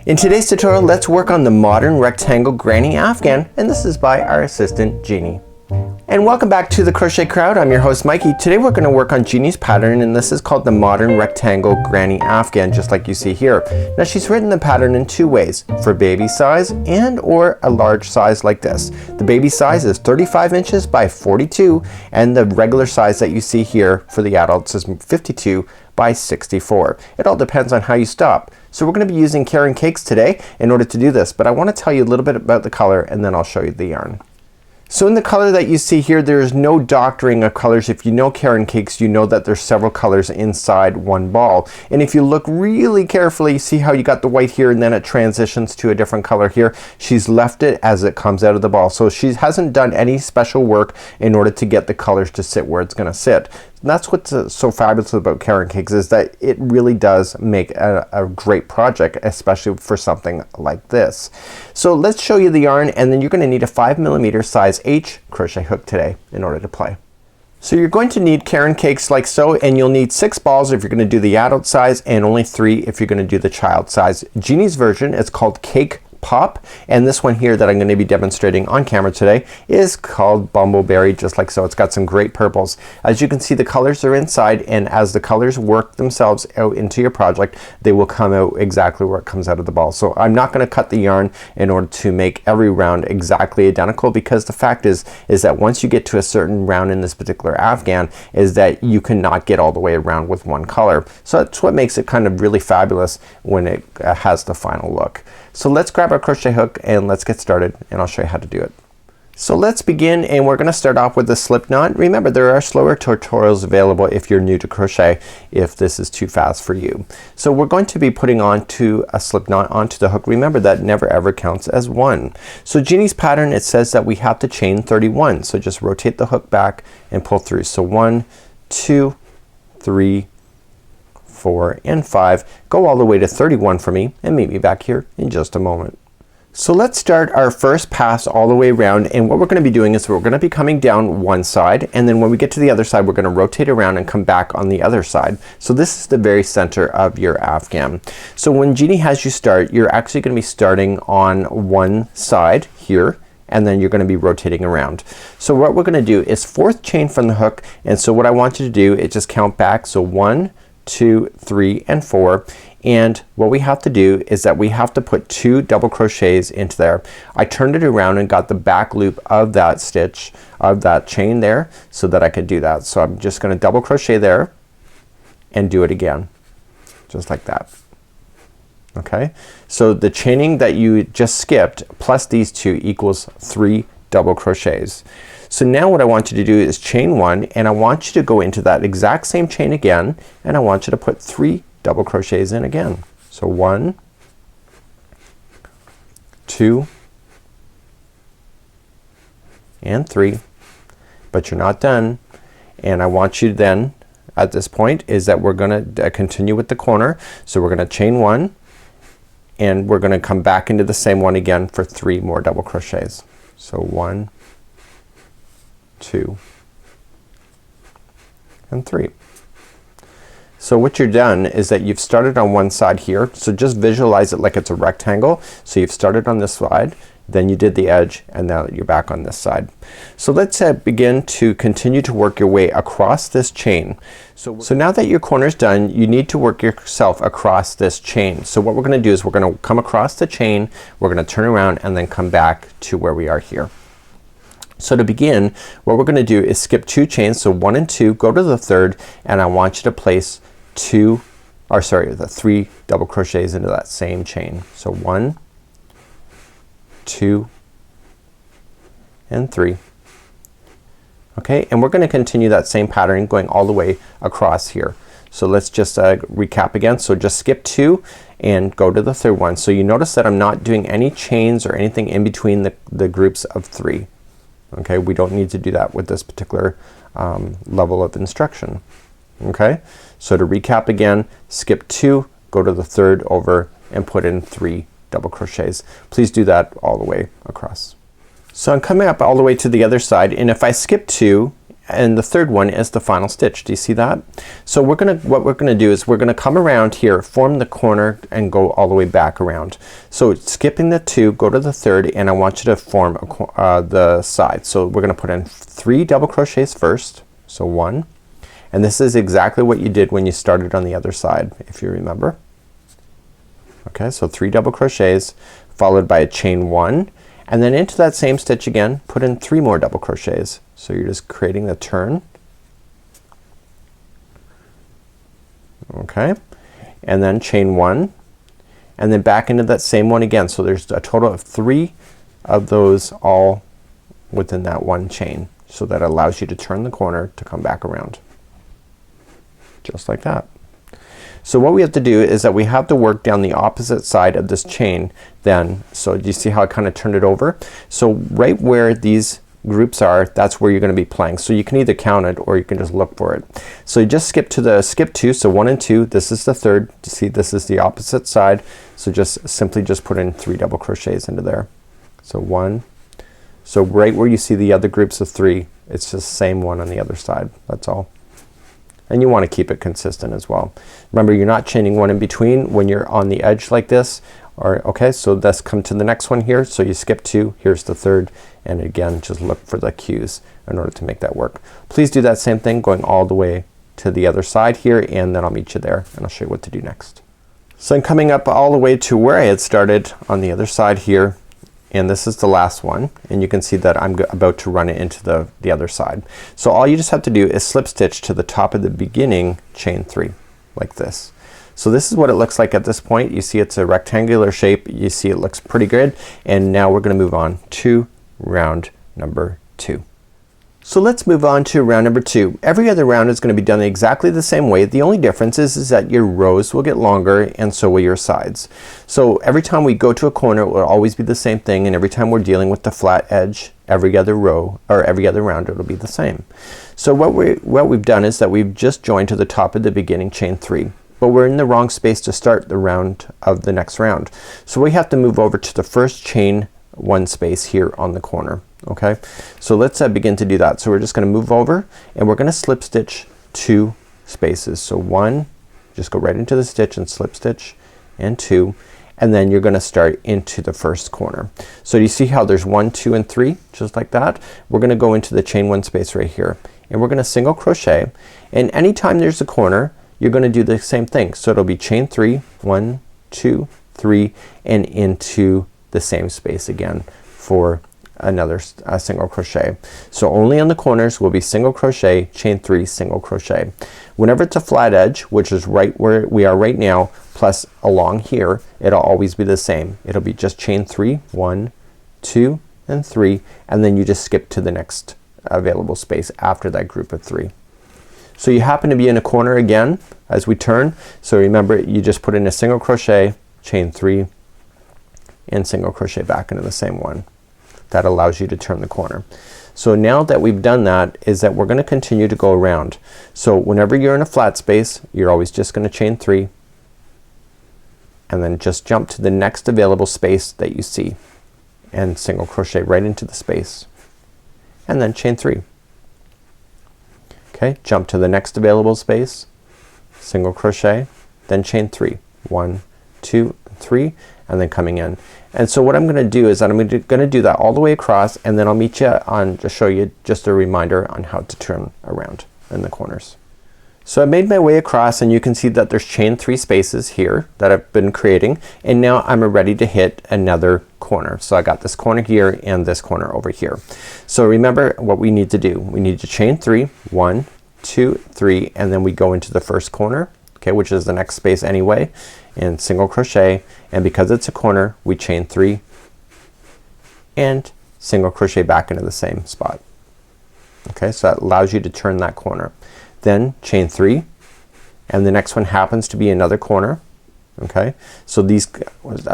In today's tutorial, let's work on the modern rectangle granny Afghan, and this is by our assistant Jeannie. And welcome back to the Crochet Crowd. I'm your host Mikey. Today we're going to work on Jeannie's pattern, and this is called the modern rectangle granny Afghan, just like you see here. Now she's written the pattern in two ways, for baby size and or a large size like this. The baby size is 35 inches by 42, and the regular size that you see here for the adults is 52 by 64. It all depends on how you stop. So we're going to be using Caron Cakes today in order to do this, but I want to tell you a little bit about the color and then I'll show you the yarn. So in the color that you see here, there is no doctoring of colors. If you know Caron Cakes, you know that there's several colors inside one ball. And if you look really carefully, see how you got the white here and then it transitions to a different color here. She's left it as it comes out of the ball. So she hasn't done any special work in order to get the colors to sit where it's going to sit. And that's what's so fabulous about Caron Cakes, is that it really does make a great project, especially for something like this. So let's show you the yarn, and then you're going to need a 5mm size H crochet hook today in order to play. So you're going to need Caron Cakes like so, and you'll need 6 balls if you're going to do the adult size and only 3 if you're going to do the child size. Jeannie's version is called Cake Pop, and this one here that I'm going to be demonstrating on camera today is called Bumbleberry, just like so. It's got some great purples. As you can see, the colors are inside, and as the colors work themselves out into your project, they will come out exactly where it comes out of the ball. So I'm not going to cut the yarn in order to make every round exactly identical, because the fact is that once you get to a certain round in this particular Afghan, is that you cannot get all the way around with one color. So that's what makes it kind of really fabulous when it has the final look. So let's grab our crochet hook and let's get started, and I'll show you how to do it. So let's begin, and we're going to start off with the slip knot. Remember, there are slower tutorials available if you're new to crochet, if this is too fast for you. So we're going to be putting onto a slip knot onto the hook. Remember that never ever counts as one. So Jeannie's pattern, it says that we have to chain 31. So just rotate the hook back and pull through. So 1, 2, 3, 4, and 5. Go all the way to 31 for me and meet me back here in just a moment. So let's start our first pass all the way around, and what we're going to be doing is we're going to be coming down one side, and then when we get to the other side we're going to rotate around and come back on the other side. So this is the very center of your Afghan. So when Jeannie has you start, you're actually going to be starting on one side here, and then you're going to be rotating around. So what we're going to do is 4th chain from the hook, and so what I want you to do is just count back. So 1, 2, 3, and 4. And what we have to do is that we have to put 2 double crochets into there. I turned it around and got the back loop of that stitch of that chain there so that I could do that. So I'm just gonna double crochet there and do it again, just like that. Okay, so the chaining that you just skipped plus these 2 equals 3 double crochets. So now what I want you to do is chain 1, and I want you to go into that exact same chain again, and I want you to put 3 double crochets in again. So 1, 2, and 3, but you're not done. And I want you then at this point is that we're gonna continue with the corner. So we're gonna chain 1, and we're gonna come back into the same one again for 3 more double crochets. So 1, 2, and 3. So what you're done is that you've started on one side here, so just visualize it like it's a rectangle. So you've started on this side, then you did the edge, and now you're back on this side. So let's begin to continue to work your way across this chain. So now that your corner is done, you need to work yourself across this chain. So what we're gonna do is we're gonna come across the chain, we're gonna turn around, and then come back to where we are here. So to begin, what we're gonna do is skip 2 chains, so 1 and 2, go to the 3rd, and I want you to place the 3 double crochets into that same chain. So 1, 2, and 3. Okay, and we're gonna continue that same pattern going all the way across here. So let's just recap again. So just skip 2 and go to the 3rd one. So you notice that I'm not doing any chains or anything in between the groups of 3. Okay, we don't need to do that with this particular level of instruction. Okay, so to recap again, skip 2, go to the 3rd over, and put in 3 double crochets. Please do that all the way across. So I'm coming up all the way to the other side, and if I skip 2 and the third one is the final stitch. Do you see that? So what we're gonna do is we're gonna come around here, form the corner, and go all the way back around. So skipping the 2, go to the third, and I want you to form the side. So we're gonna put in 3 double crochets first. So 1, and this is exactly what you did when you started on the other side, if you remember. Okay, so 3 double crochets followed by a chain 1, and then into that same stitch again put in 3 more double crochets. So you're just creating the turn. Okay, and then chain 1, and then back into that same one again. So there's a total of 3 of those all within that one chain. So that allows you to turn the corner to come back around. Just like that. So what we have to do is that we have to work down the opposite side of this chain then. So do you see how I kind of turned it over? So right where these groups are, that's where you're gonna be playing. So you can either count it or you can just look for it. So you just skip to the skip 2, so 1 and 2, this is the third. You see this is the opposite side. So just simply just put in 3 double crochets into there. So 1, so right where you see the other groups of 3, it's just the same one on the other side. That's all. And you want to keep it consistent as well. Remember, you're not chaining 1 in between when you're on the edge like this. Or okay, so let's come to the next one here. So you skip 2, here's the third, and again just look for the cues in order to make that work. Please do that same thing going all the way to the other side here, and then I'll meet you there and I'll show you what to do next. So I'm coming up all the way to where I had started on the other side here, and this is the last one, and you can see that I'm about to run it into the other side. So all you just have to do is slip stitch to the top of the beginning chain 3 like this. So this is what it looks like at this point. You see it's a rectangular shape. You see it looks pretty good, and now we're gonna move on to round number 2. So let's move on to round number 2. Every other round is gonna be done exactly the same way. The only difference is that your rows will get longer and so will your sides. So every time we go to a corner it will always be the same thing, and every time we're dealing with the flat edge, every other row or every other round it'll be the same. So what we've done is that we've just joined to the top of the beginning chain 3. But we're in the wrong space to start the round of the next round. So we have to move over to the first chain 1 space here on the corner. Okay, so let's begin to do that. So we're just gonna move over and we're gonna slip stitch 2 spaces. So 1, just go right into the stitch and slip stitch, and 2, and then you're gonna start into the first corner. So you see how there's 1, 2, and 3 just like that? We're gonna go into the chain 1 space right here, and we're gonna single crochet, and anytime there's a corner you're gonna do the same thing. So it'll be chain 3, 1, 2, 3, and into the same space again for another single crochet. So only on the corners will be single crochet, chain 3, single crochet. Whenever it's a flat edge, which is right where we are right now, plus along here, it'll always be the same. It'll be just chain 3, 1, 2, and 3, and then you just skip to the next available space after that group of 3. So you happen to be in a corner again as we turn. So remember, you just put in a single crochet, chain 3, and single crochet back into the same one. That allows you to turn the corner. So now that we've done that is that we're gonna continue to go around. So whenever you're in a flat space you're always just gonna chain 3 and then just jump to the next available space that you see and single crochet right into the space and then chain 3. Okay, jump to the next available space, single crochet, then chain 3, 1, 2, 3, and then coming in. And so what I'm gonna do is that I'm gonna do that all the way across, and then I'll meet you on to show you just a reminder on how to turn around in the corners. So I made my way across, and you can see that there's chain 3 spaces here that I've been creating, and now I'm ready to hit another corner. So I got this corner here and this corner over here. So remember what we need to do. We need to chain 3, 1, 2, 3, and then we go into the first corner, okay, which is the next space anyway, and single crochet, and because it's a corner we chain 3 and single crochet back into the same spot. Okay, so that allows you to turn that corner. Then chain 3, and the next one happens to be another corner. Okay, so these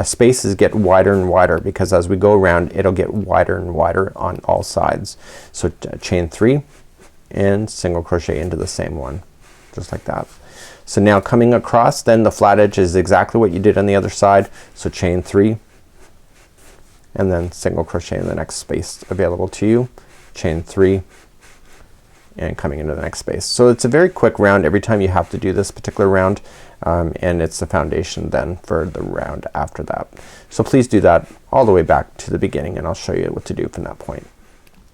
spaces get wider and wider because as we go around it'll get wider and wider on all sides. So chain 3 and single crochet into the same one just like that. So now coming across, then the flat edge is exactly what you did on the other side. So chain 3 and then single crochet in the next space available to you, chain 3 and coming into the next space. So it's a very quick round every time you have to do this particular round, and it's the foundation then for the round after that. So please do that all the way back to the beginning, and I'll show you what to do from that point.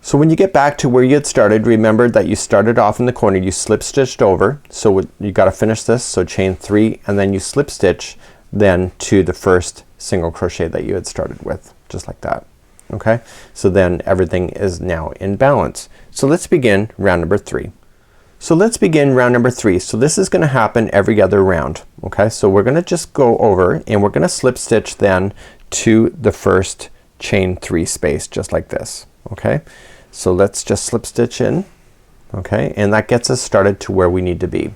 So when you get back to where you had started, remember that you started off in the corner, you slip stitched over, so you got to finish this, so chain 3 and then you slip stitch then to the first single crochet that you had started with, just like that. Okay, so then everything is now in balance. So let's begin round number 3. So let's begin round number 3. So this is gonna happen every other round. Okay, so we're gonna just go over and we're gonna slip stitch then to the first chain 3 space, just like this. Okay, so let's just slip stitch in. Okay, and that gets us started to where we need to be.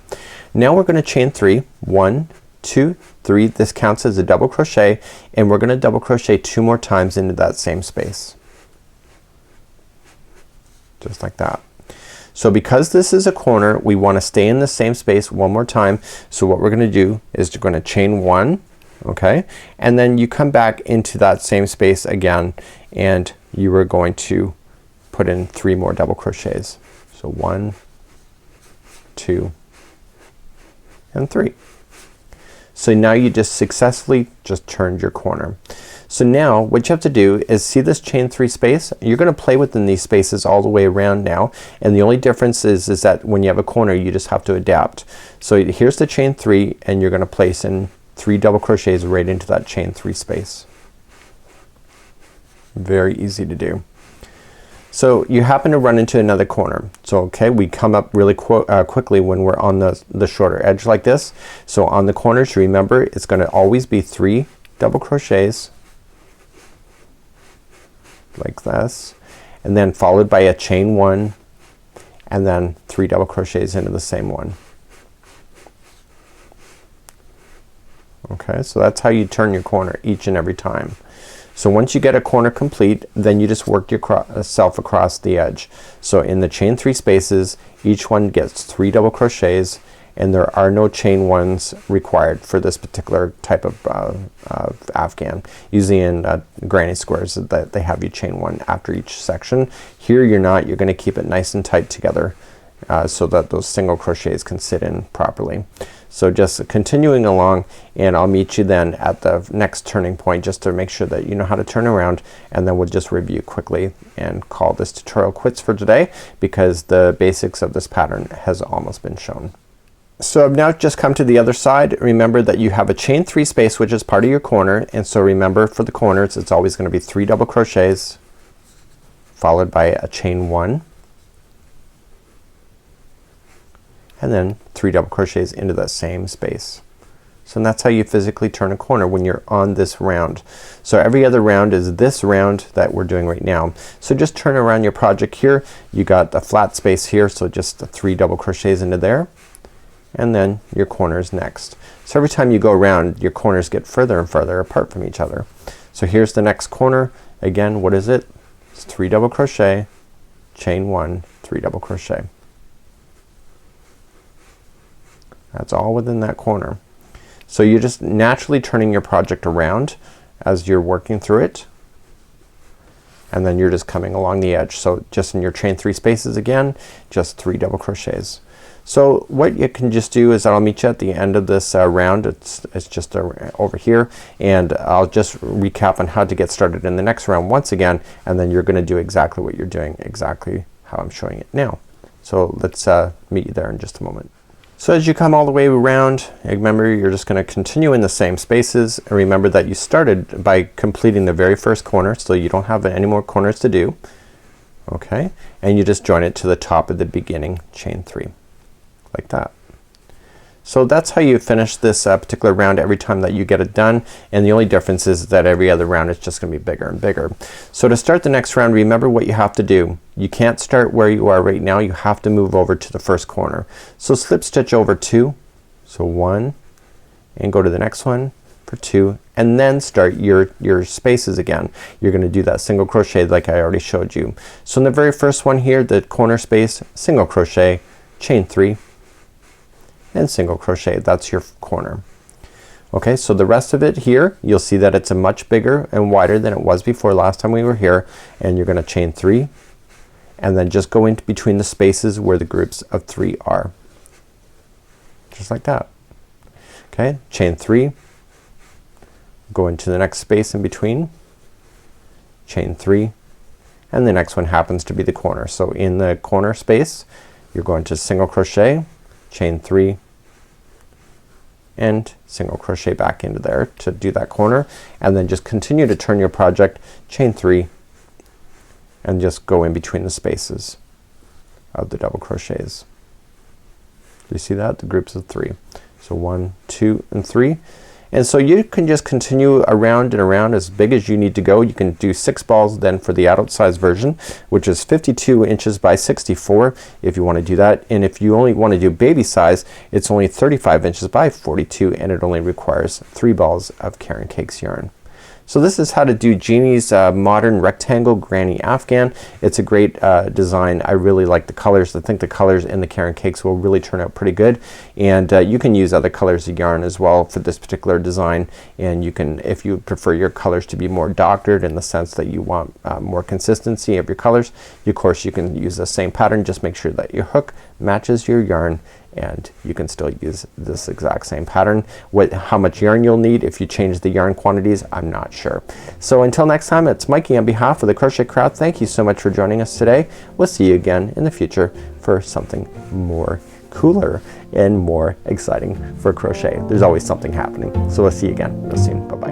Now we're gonna chain 3, 1, 2, 3. This counts as a double crochet, and we're gonna double crochet 2 more times into that same space, just like that. So because this is a corner, we want to stay in the same space one more time. So what we're gonna do is we're gonna chain 1, okay, and then you come back into that same space again, and you are going to put in 3 more double crochets. So 1, 2, and 3. So now you just successfully just turned your corner. So now what you have to do is see this chain 3 space. You're gonna play within these spaces all the way around now, and the only difference is that when you have a corner you just have to adapt. So here's the chain 3, and you're gonna place in 3 double crochets right into that chain 3 space. Very easy to do. So you happen to run into another corner. So okay, we come up really quickly when we're on the shorter edge like this. So on the corners, remember it's gonna always be 3 double crochets like this, and then followed by a chain 1, and then 3 double crochets into the same one. Okay, so that's how you turn your corner each and every time. So once you get a corner complete, then you just work yourself across the edge. So in the chain 3 spaces, each one gets 3 double crochets, and there are no chain 1s required for this particular type of Afghan. Usually in granny squares that they have you chain 1 after each section. Here you're not. You're gonna keep it nice and tight together so that those single crochets can sit in properly. So just continuing along, and I'll meet you then at the next turning point just to make sure that you know how to turn around, and then we'll just review quickly and call this tutorial quits for today because the basics of this pattern has almost been shown. So I've now just come to the other side. Remember that you have a chain 3 space which is part of your corner, and so remember for the corners it's always gonna be 3 double crochets followed by a chain 1, and then 3 double crochets into that same space. So that's how you physically turn a corner when you're on this round. So every other round is this round that we're doing right now. So just turn around your project here. You got the flat space here, so just the 3 double crochets into there, and then your corners next. So every time you go around, your corners get further and further apart from each other. So here's the next corner. Again, what is it? It's 3 double crochet, chain 1, 3 double crochet. That's all within that corner. So you're just naturally turning your project around as you're working through it, and then you're just coming along the edge. So just in your chain 3 spaces again, just 3 double crochets. So what you can just do is I'll meet you at the end of this round. It's just over here, and I'll just recap on how to get started in the next round once again, and then you're gonna do exactly what you're doing, exactly how I'm showing it now. So let's meet you there in just a moment. So as you come all the way around, remember you're just gonna continue in the same spaces, and remember that you started by completing the very first corner, so you don't have any more corners to do. Okay, and you just join it to the top of the beginning chain 3 like that. So that's how you finish this particular round every time that you get it done, and the only difference is that every other round is just gonna be bigger and bigger. So to start the next round, remember what you have to do. You can't start where you are right now. You have to move over to the first corner. So slip stitch over 2, so 1, and go to the next one for 2, and then start your spaces again. You're gonna do that single crochet like I already showed you. So in the very first one here, the corner space, single crochet, chain 3, and single crochet. That's your corner. Okay, so the rest of it here, you'll see that it's a much bigger and wider than it was before last time we were here, and you're gonna chain 3, and then just go into between the spaces where the groups of 3 are. Just like that. Okay, chain 3, go into the next space in between, chain 3, and the next one happens to be the corner. So in the corner space you're going to single crochet, chain 3, and single crochet back into there to do that corner, and then just continue to turn your project, chain 3, and just go in between the spaces of the double crochets. Do you see that? The groups of 3. So 1, 2, and 3. And so you can just continue around and around as big as you need to go. You can do 6 balls then for the adult size version, which is 52 inches by 64 if you want to do that. And if you only want to do baby size, it's only 35 inches by 42, and it only requires 3 balls of Caron Cakes yarn. So this is how to do Jeannie's modern rectangle granny Afghan. It's a great design. I really like the colors. I think the colors in the Caron Cakes will really turn out pretty good, and you can use other colors of yarn as well for this particular design, and you can, if you prefer your colors to be more doctored in the sense that you want more consistency of your colors, of course you can use the same pattern. Just make sure that your hook matches your yarn, and you can still use this exact same pattern. How much yarn you'll need if you change the yarn quantities, I'm not sure. So until next time, it's Mikey on behalf of the Crochet Crowd. Thank you so much for joining us today. We'll see you again in the future for something more cooler and more exciting for crochet. There's always something happening. So we'll see you again real soon. Bye bye.